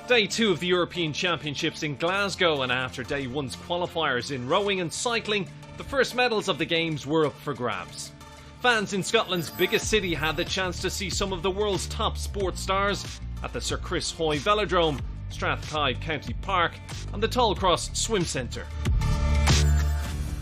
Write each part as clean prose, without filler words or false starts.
Day 2 of the European Championships in Glasgow, and after Day 1's qualifiers in rowing and cycling, the first medals of the Games were up for grabs. Fans in Scotland's biggest city had the chance to see some of the world's top sports stars at the Sir Chris Hoy Velodrome, Strathclyde County Park and the Tollcross Swim Centre.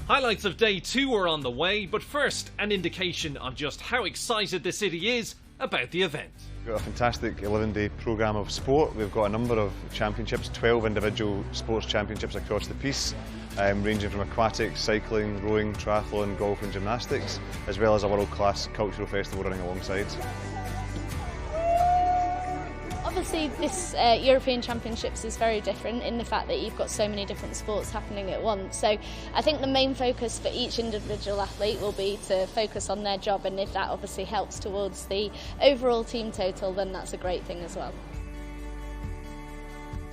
Highlights of Day 2 are on the way, but first an indication of just how excited the city is about the event. We've got a fantastic 11-day programme of sport. We've got a number of championships, 12 individual sports championships across the piece, ranging from aquatics, cycling, rowing, triathlon, golf and gymnastics, as well as a world-class cultural festival running alongside. Obviously this European Championships is very different in the fact that you've got so many different sports happening at once. So I think the main focus for each individual athlete will be to focus on their job, and if that obviously helps towards the overall team total, then that's a great thing as well.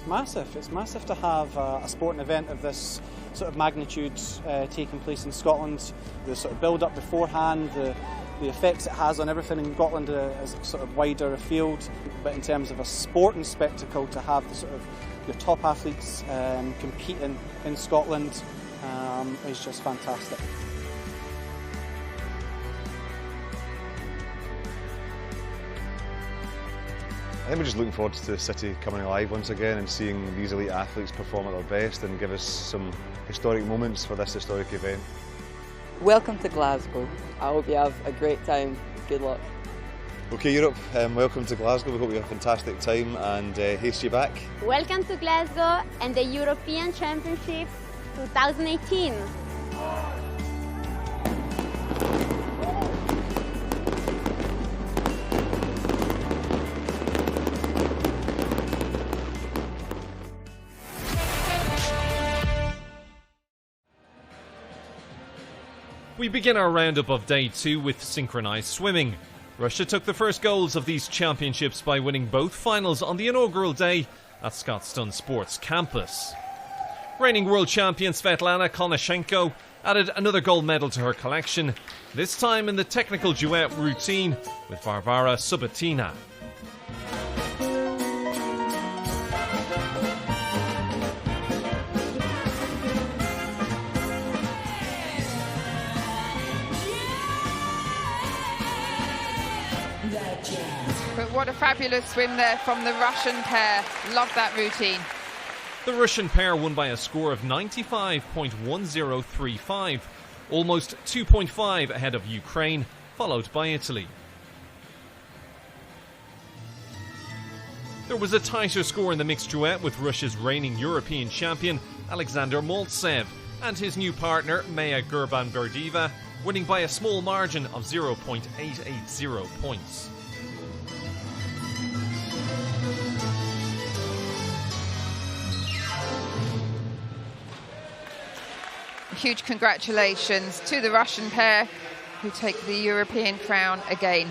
It's massive to have a sporting event of this sort of magnitude taking place in Scotland. The sort of build up beforehand, the effects it has on everything in Scotland is sort of wider afield, but in terms of a sporting spectacle, to have the sort of your top athletes competing in Scotland is just fantastic. I think we're just looking forward to the city coming alive once again and seeing these elite athletes perform at their best and give us some historic moments for this historic event. Welcome to Glasgow. I hope you have a great time. Good luck. OK Europe, welcome to Glasgow. We hope you have a fantastic time and haste you back. Welcome to Glasgow and the European Championships 2018. We begin our roundup of Day 2 with Synchronized Swimming. Russia took the first goals of these championships by winning both finals on the inaugural day at Scotstoun Sports Campus. Reigning world champion Svetlana Konashenko added another gold medal to her collection, this time in the technical duet routine with Varvara Subotina. But what a fabulous swim there from the Russian pair. Love that routine. The Russian pair won by a score of 95.1035, almost 2.5 ahead of Ukraine, followed by Italy. There was a tighter score in the mixed duet with Russia's reigning European champion Alexander Maltsev and his new partner Maya Gurbanberdieva winning by a small margin of 0.880 points. Huge congratulations to the Russian pair who take the European crown again.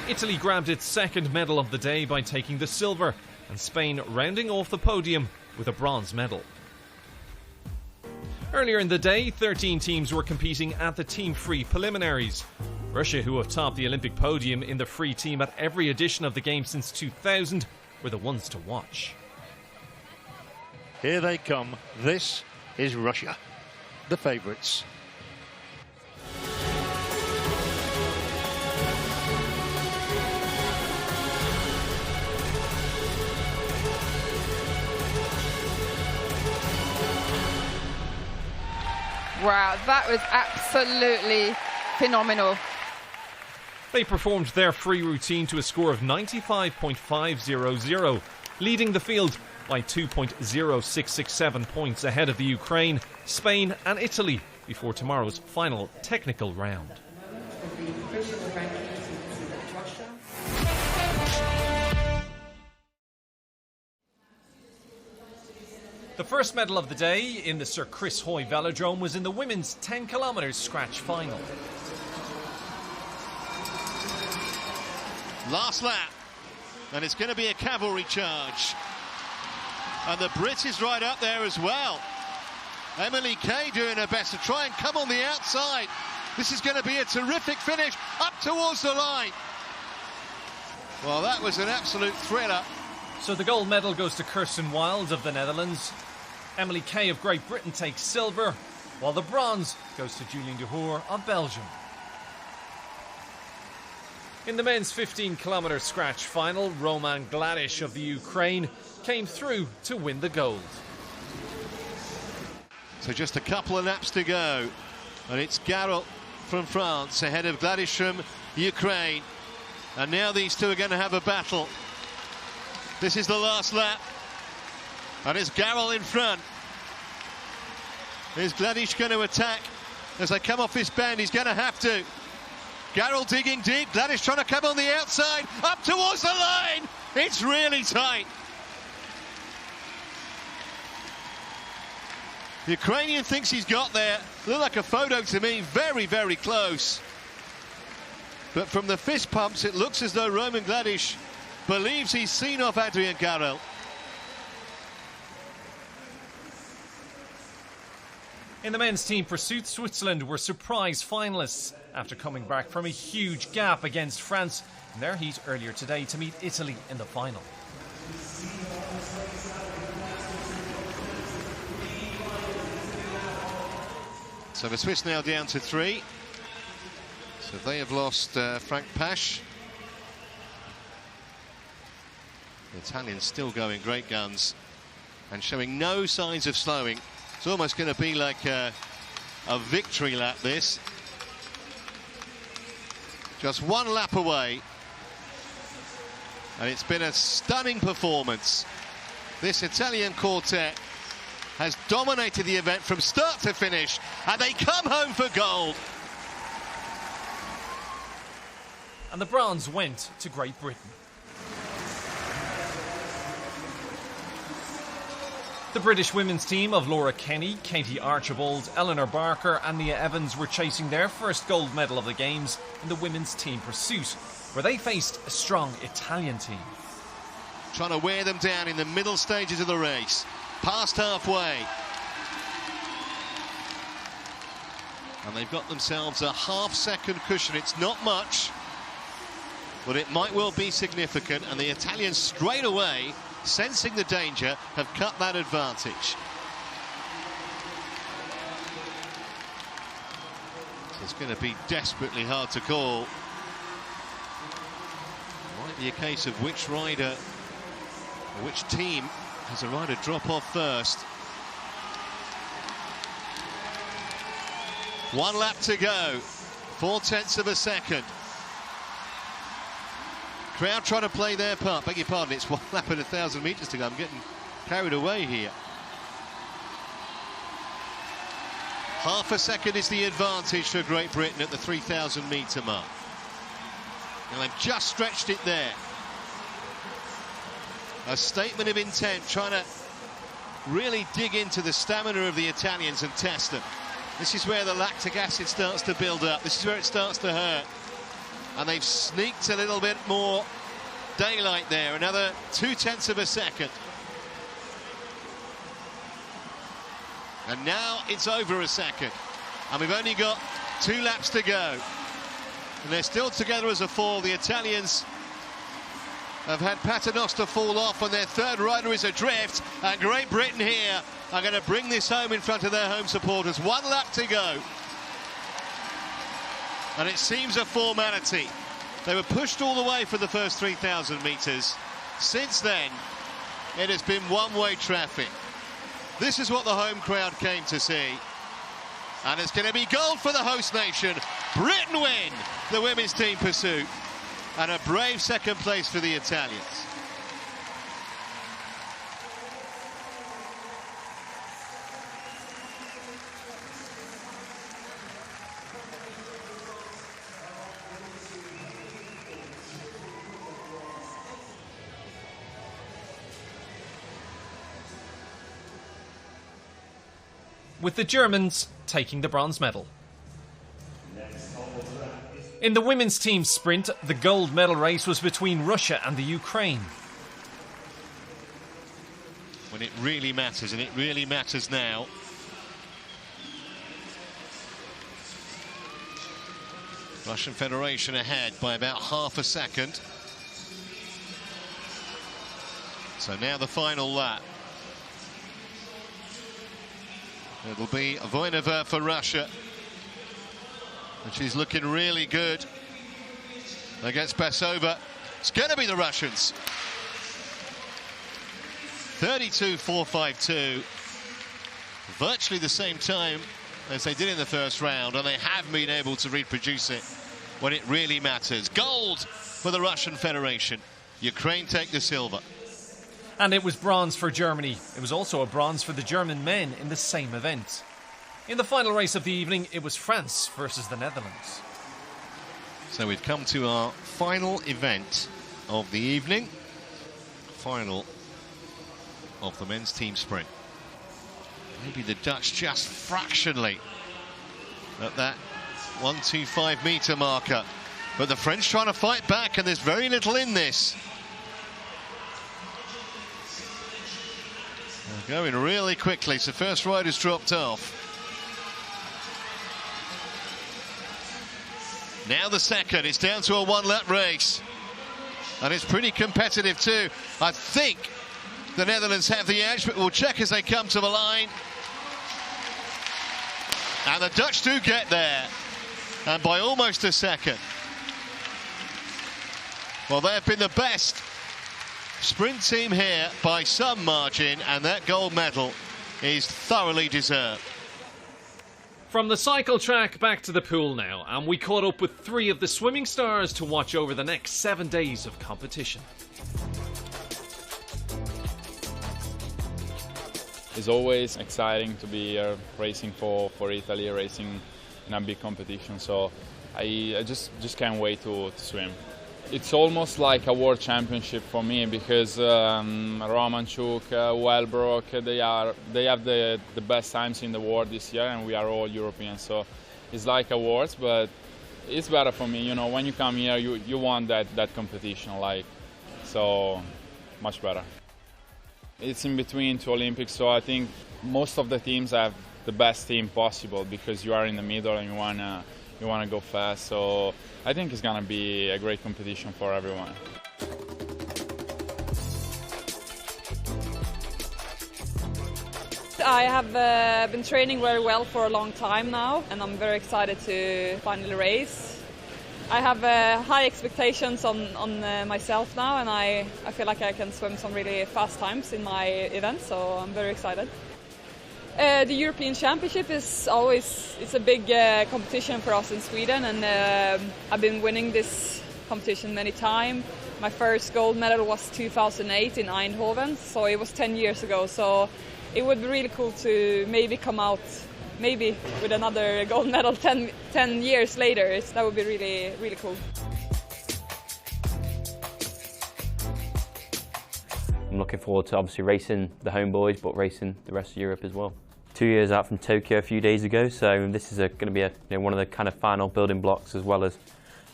Italy grabbed its second medal of the day by taking the silver, and Spain rounding off the podium with a bronze medal. Earlier in the day, 13 teams were competing at the team free preliminaries. Russia, who have topped the Olympic podium in the free team at every edition of the game since 2000, were the ones to watch. Here they come. This is Russia, the favourites. Wow, that was absolutely phenomenal. They performed their free routine to a score of 95.500, leading the field by 2.0667 points ahead of the Ukraine, Spain and Italy before tomorrow's final technical round. The first medal of the day in the Sir Chris Hoy Velodrome was in the women's 10 kilometres scratch final. Last lap, and it's going to be a cavalry charge. And the Brit is right up there as well. Emily Kay doing her best to try and come on the outside. This is going to be a terrific finish up towards the line. Well, that was an absolute thriller. So the gold medal goes to Kirsten Wild of the Netherlands. Emily Kay of Great Britain takes silver, while the bronze goes to Julien de Hoor of Belgium. In the men's 15-kilometre scratch final, Roman Gladish of the Ukraine came through to win the gold. So just a couple of laps to go, and it's Garrel from France ahead of Gladish from Ukraine, and now these two are going to have a battle. This is the last lap, and it's Garrel in front. Is Gladish going to attack as they come off this bend? He's going to have to. Garrel digging deep, Gladish trying to come on the outside, up towards the line. It's really tight. The Ukrainian thinks he's got there. Looked like a photo to me, very, very close. But from the fist pumps, it looks as though Roman Gladish believes he's seen off Adrian Garrel. In the men's team pursuit, Switzerland were surprise finalists after coming back from a huge gap against France in their heat earlier today to meet Italy in the final. So the Swiss now down to 3. So they have lost Frank Pasch. The Italians still going great guns and showing no signs of slowing. It's almost going to be like a victory lap, this. Just one lap away. And it's been a stunning performance. This Italian quartet has dominated the event from start to finish, and they come home for gold. And the bronze went to Great Britain. The British women's team of Laura Kenny, Katie Archibald, Eleanor Barker and Nia Evans were chasing their first gold medal of the Games in the women's team pursuit, where they faced a strong Italian team. Trying to wear them down in the middle stages of the race. Past halfway. And they've got themselves a half-second cushion. It's not much, but it might well be significant. And the Italians straight away, sensing the danger, have cut that advantage. So it's going to be desperately hard to call. Might be a case of which rider or which team has a rider drop off first. 1 lap to go, 0.4 of a second. Crowd trying to play their part. Beg your pardon, it's 1 lap and 1,000 metres to go. I'm getting carried away here. Half a second is the advantage for Great Britain at the 3,000 metre mark. And they've just stretched it there. A statement of intent, trying to really dig into the stamina of the Italians and test them. This is where the lactic acid starts to build up. This is where it starts to hurt. And they've sneaked a little bit more daylight there. Another 0.2 of a second. And now it's over a second. And we've only got 2 laps to go. And they're still together as a 4. The Italians have had Paternoster fall off, and their third rider is adrift. And Great Britain here are going to bring this home in front of their home supporters. 1 lap to go. And it seems a formality. They were pushed all the way for the first 3,000 metres. Since then, it has been one-way traffic. This is what the home crowd came to see. And it's going to be gold for the host nation. Britain win the women's team pursuit. And a brave second place for the Italians. With the Germans taking the bronze medal. In the women's team sprint, the gold medal race was between Russia and the Ukraine. When it really matters, and it really matters now. Russian Federation ahead by about half a second. So now the final lap. It'll be Voinova for Russia. And she's looking really good against Besova. It's going to be the Russians. 32.452. Virtually the same time as they did in the first round, and they have been able to reproduce it when it really matters. Gold for the Russian Federation. Ukraine take the silver. And it was bronze for Germany. It was also a bronze for the German men in the same event. In the final race of the evening, it was France versus the Netherlands. So we've come to our final event of the evening. Final of the men's team sprint. Maybe the Dutch just fractionally at that 125 metre marker. But the French trying to fight back, and there's very little in this. They're going really quickly, so first rider's dropped off. Now the second, it's down to a one-lap race. And it's pretty competitive too. I think the Netherlands have the edge, but we'll check as they come to the line. And the Dutch do get there, and by almost a second. Well, they've been the best sprint team here by some margin, and that gold medal is thoroughly deserved. From the cycle track back to the pool now, and we caught up with 3 of the swimming stars to watch over the next 7 days of competition. It's always exciting to be racing for Italy, racing in a big competition. So I just can't wait to swim. It's almost like a world championship for me because Romanchuk, Wellbrook, they have the best times in the world this year, and we are all Europeans. So it's like awards, but it's better for me. You know, when you come here, you want that competition, so much better. It's in between 2 Olympics, so I think most of the teams have the best team possible because you are in the middle and you wanna go fast. So I think it's gonna be a great competition for everyone. I have been training very well for a long time now, and I'm very excited to finally race. I have high expectations on myself now, and I feel like I can swim some really fast times in my event, so I'm very excited. The European Championship is it's a big competition for us in Sweden, and I've been winning this competition many times. My first gold medal was 2008 in Eindhoven, so it was 10 years ago, so it would be really cool to maybe come out with another gold medal 10 years later. That would be really, really cool. I'm looking forward to obviously racing the homeboys, but racing the rest of Europe as well. 2 years out from Tokyo a few days ago, so this is going to be one of the kind of final building blocks, as well as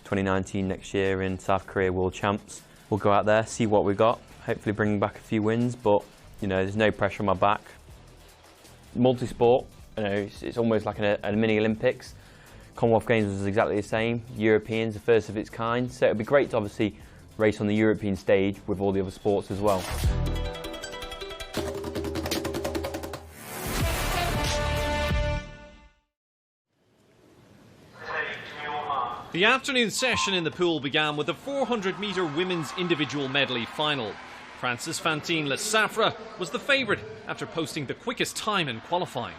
2019 next year in South Korea World Champs. We'll go out there, see what we got, hopefully bring back a few wins, but there's no pressure on my back. Multi-sport, it's almost like a mini Olympics. Commonwealth Games was exactly the same. Europeans, the first of its kind, so it'd be great to obviously race on the European stage with all the other sports as well. The afternoon session in the pool began with the 400-metre women's individual medley final. France's Fantine Le Safra was the favourite after posting the quickest time in qualifying.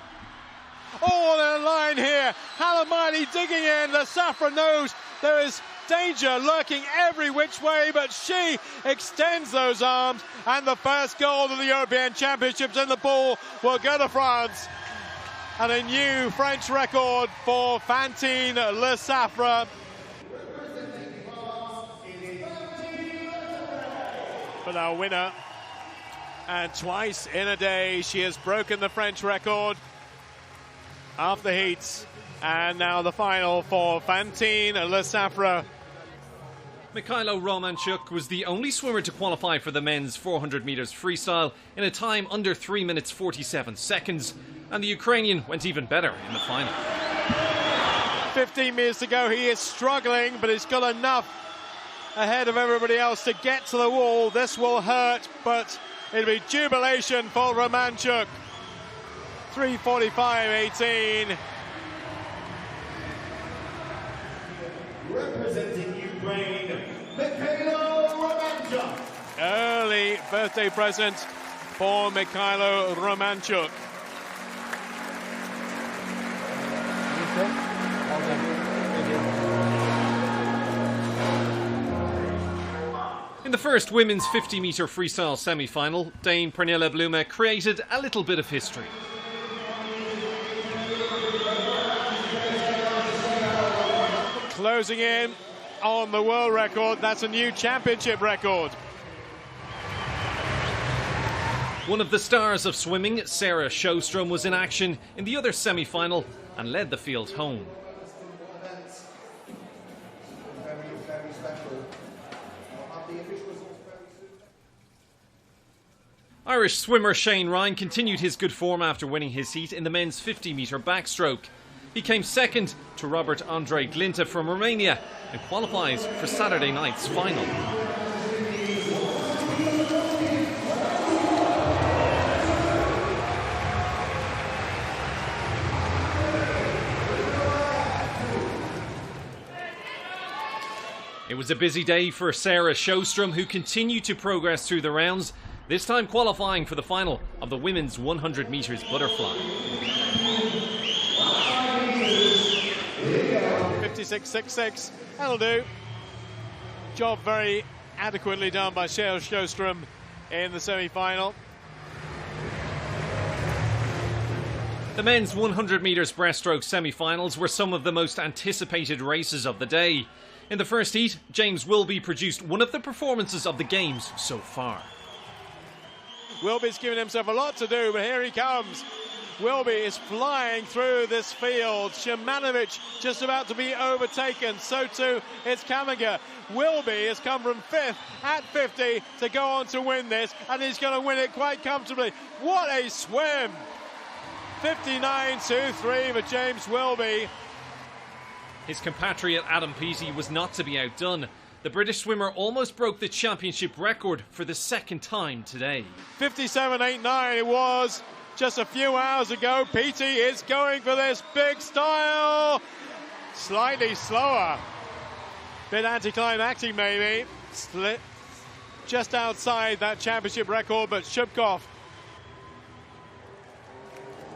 Oh, on a line here. Halamani digging in. Le Safra knows there is danger lurking every which way, but she extends those arms, and the first gold of the European Championships in the pool will go to France. And a new French record for Fantine Le Safra. But our winner, and twice in a day she has broken the French record after heats, and now the final for Fantine Le Safra. Mikhailo Romanchuk was the only swimmer to qualify for the men's 400 metres freestyle in a time under 3 minutes 47 seconds, and the Ukrainian went even better in the final. 15 metres to go. He is struggling, but he's got enough ahead of everybody else to get to the wall. This will hurt, but it'll be jubilation for Romanchuk. 3:45.18. Representing Ukraine, Mikhailo Romanchuk. Early birthday present for Mikhailo Romanchuk. In the first women's 50-metre freestyle semi-final, Dane Pernille Blume created a little bit of history. Closing in on the world record, that's a new championship record. One of the stars of swimming, Sarah Sjostrom, was in action in the other semi-final and led the field home. Irish swimmer Shane Ryan continued his good form after winning his heat in the men's 50-metre backstroke. He came second to Robert Andrei Glinta from Romania and qualifies for Saturday night's final. It was a busy day for Sarah Sjostrom, who continued to progress through the rounds, this time qualifying for the final of the women's 100 metres butterfly. 56.66, that'll do. Job very adequately done by Sarah Sjostrom in the semi-final. The men's 100 metres breaststroke semi-finals were some of the most anticipated races of the day. In the first heat, James Wilby produced one of the performances of the games so far. Wilby's given himself a lot to do, but here he comes. Wilby is flying through this field. Shimanovic just about to be overtaken. So too is Kamiga. Wilby has come from 5th at 50 to go on to win this, and he's going to win it quite comfortably. What a swim! 59.23 for James Wilby. His compatriot Adam Peaty was not to be outdone. The British swimmer almost broke the championship record for the second time today. 57.89 it was just a few hours ago. Peaty is going for this big style. Slightly slower. Bit anticlimactic maybe. Split just outside that championship record, but Shubkov.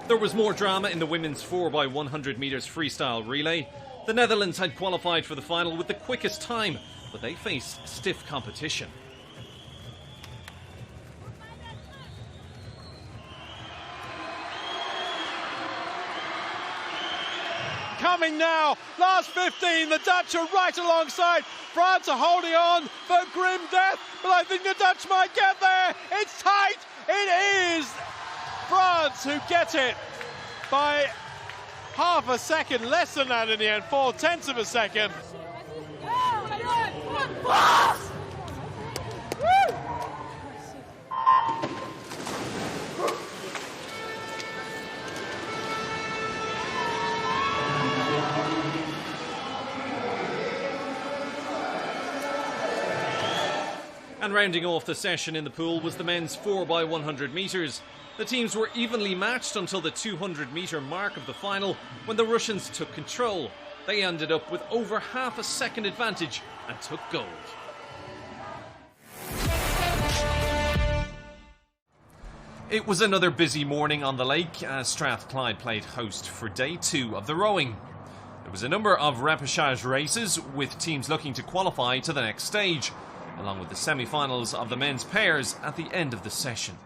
There was more drama in the women's 4x100 metres freestyle relay. The Netherlands had qualified for the final with the quickest time, but they faced stiff competition. Coming now, last 15, the Dutch are right alongside. France are holding on for grim death, but I think the Dutch might get there. It's tight, it is France who get it by half a second, less than that in the end, 0.4 of a second. And rounding off the session in the pool was the men's 4x100 metres. The teams were evenly matched until the 200 metre mark of the final, when the Russians took control. They ended up with over half a second advantage and took gold. It was another busy morning on the lake as Strathclyde played host for day 2 of the rowing. There was a number of repechage races with teams looking to qualify to the next stage, along with the semi-finals of the men's pairs at the end of the session.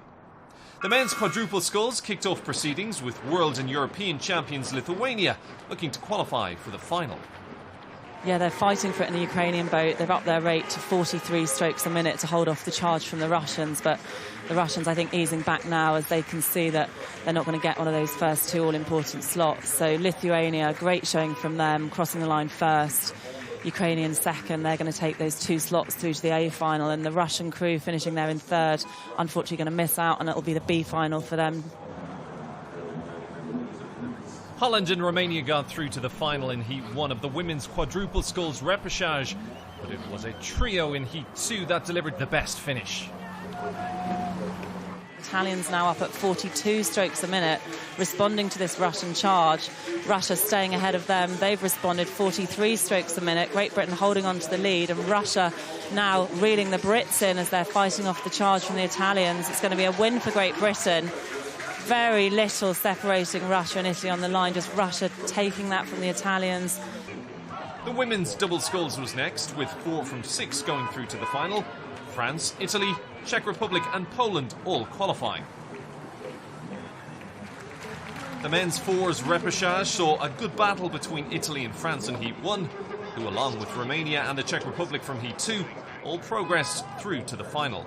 The men's quadruple sculls kicked off proceedings with world and European champions Lithuania looking to qualify for the final. Yeah, they're fighting for it in the Ukrainian boat. They've upped their rate to 43 strokes a minute to hold off the charge from the Russians, but the Russians, I think, easing back now as they can see that they're not going to get one of those first 2 all-important slots. So Lithuania, great showing from them, crossing the line first. Ukrainian second, they're going to take those 2 slots through to the A final, and the Russian crew finishing there in 3rd, unfortunately going to miss out, and it'll be the B final for them. Holland and Romania got through to the final in Heat 1 of the women's quadruple sculls repechage, but it was a trio in Heat 2 that delivered the best finish. Italians now up at 42 strokes a minute, responding to this Russian charge. Russia staying ahead of them. They've responded 43 strokes a minute. Great Britain holding on to the lead, and Russia now reeling the Brits in as they're fighting off the charge from the Italians. It's going to be a win for Great Britain. Very little separating Russia and Italy on the line, just Russia taking that from the Italians. The women's double sculls was next, with 4 from 6 going through to the final. France, Italy, Czech Republic and Poland all qualifying. The men's fours repechage saw a good battle between Italy and France in Heat 1, who along with Romania and the Czech Republic from Heat 2 all progressed through to the final.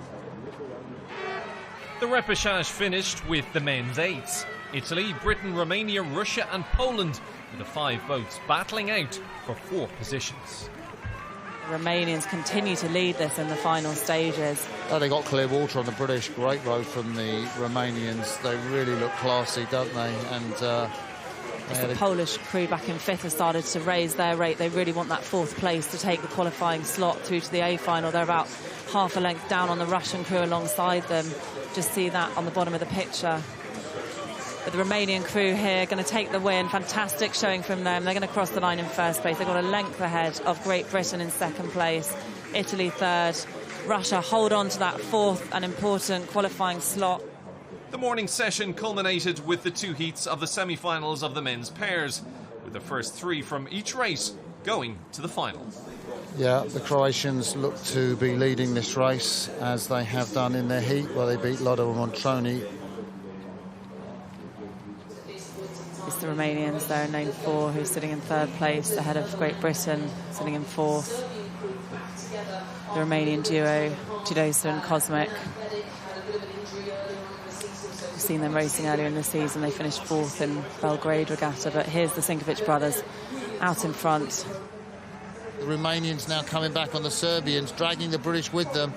The repechage finished with the men's eights. Italy, Britain, Romania, Russia and Poland, with the 5 boats battling out for 4 positions. The Romanians continue to lead this in the final stages. Oh, they got clear water on the British. Great row from the Romanians. They really look classy, don't they? And the Polish crew back in 5th have started to raise their rate. They really want that 4th place to take the qualifying slot through to the A final. They're about half a length down on the Russian crew alongside them. Just see that on the bottom of the picture. But the Romanian crew here going to take the win. Fantastic showing from them. They're going to cross the line in 1st place. They've got a length ahead of Great Britain in 2nd place. Italy 3rd. Russia hold on to that 4th and important qualifying slot. The morning session culminated with the 2 heats of the semi-finals of the men's pairs, with the first 3 from each race going to the final. Yeah, the Croatians look to be leading this race, as they have done in their heat, where they beat Lotto Montroni. It's the Romanians there in lane 4 who's sitting in 3rd place ahead of Great Britain sitting in 4th. The Romanian duo, Tudosa and Cosmic. We've seen them racing earlier in the season. They finished 4th in Belgrade Regatta, but here's the Sinkovic brothers out in front. The Romanians now coming back on the Serbians, dragging the British with them.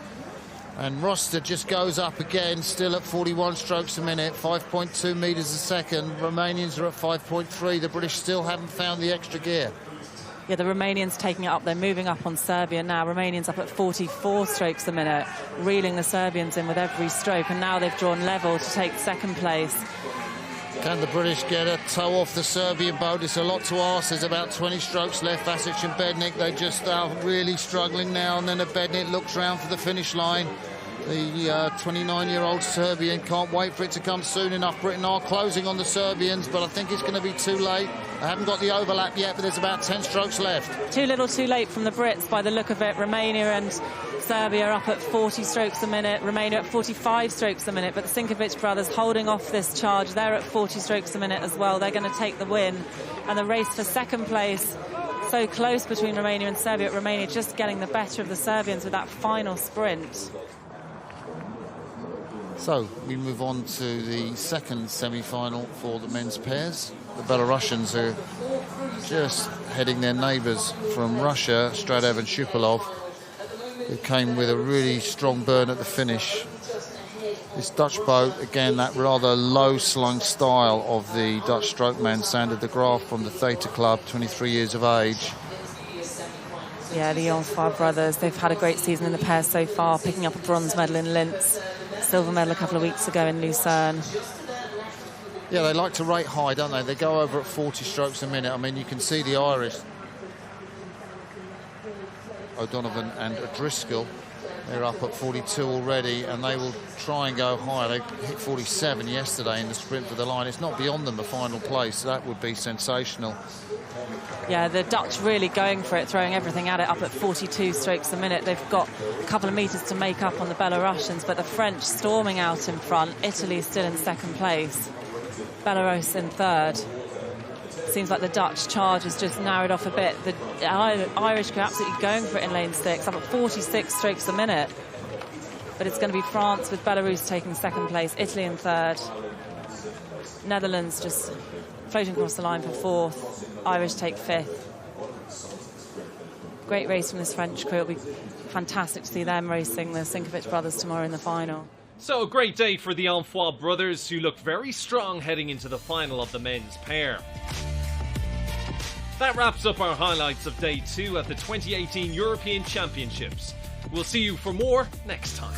And Roster just goes up again, still at 41 strokes a minute, 5.2 metres a second. Romanians are at 5.3. The British still haven't found the extra gear. Yeah, the Romanians taking it up. They're moving up on Serbia now. Romanians up at 44 strokes a minute, reeling the Serbians in with every stroke. And now they've drawn level to take 2nd place. Can the British get a toe off the Serbian boat? It's a lot to ask. There's about 20 strokes left. Vasic and Bednik, they just are really struggling now. And then Bednik looks round for the finish line. The 29-year-old Serbian can't wait for it to come soon enough. Britain are closing on the Serbians, but I think it's going to be too late. I haven't got the overlap yet, but there's about 10 strokes left. Too little, too late from the Brits by the look of it. Romania and Serbia up at 40 strokes a minute. Romania at 45 strokes a minute, but the Sinkovic brothers holding off this charge. They're at 40 strokes a minute as well. They're going to take the win. And the race for 2nd place, so close between Romania and Serbia. Romania just getting the better of the Serbians with that final sprint. So we move on to the 2nd semi-final for the men's pairs. The Belarusians are just heading their neighbours from Russia, Stradev and Shupalov, who came with a really strong burn at the finish. This Dutch boat, again, that rather low-slung style of the Dutch strokeman, Sander de Graaf from the Theta Club, 23 years of age. Yeah, the Untitled brothers, they've had a great season in the pairs so far, picking up a bronze medal in Linz, silver medal a couple of weeks ago in Lucerne. Yeah, they like to rate high, don't they? They go over at 40 strokes a minute. I mean, you can see the Irish, O'Donovan and O'Driscoll, they're up at 42 already, and they will try and go higher. They hit 47 yesterday in the sprint for the line. It's not beyond them a final place. So that would be sensational. Yeah, the Dutch really going for it, throwing everything at it, up at 42 strokes a minute. They've got a couple of metres to make up on the Belarusians, but the French storming out in front. Italy still in 2nd place. Belarus in 3rd. Seems like the Dutch charge has just narrowed off a bit. The Irish are absolutely going for it in lane 6, up at 46 strokes a minute. But it's going to be France with Belarus taking 2nd place, Italy in 3rd. Netherlands just floating across the line for 4th. Irish take 5th. Great race from this French crew. It'll be fantastic to see them racing the Sinkovic brothers tomorrow in the final. So a great day for the Untitled brothers, who look very strong heading into the final of the men's pair. That wraps up our highlights of day 2 at the 2018 European Championships. We'll see you for more next time.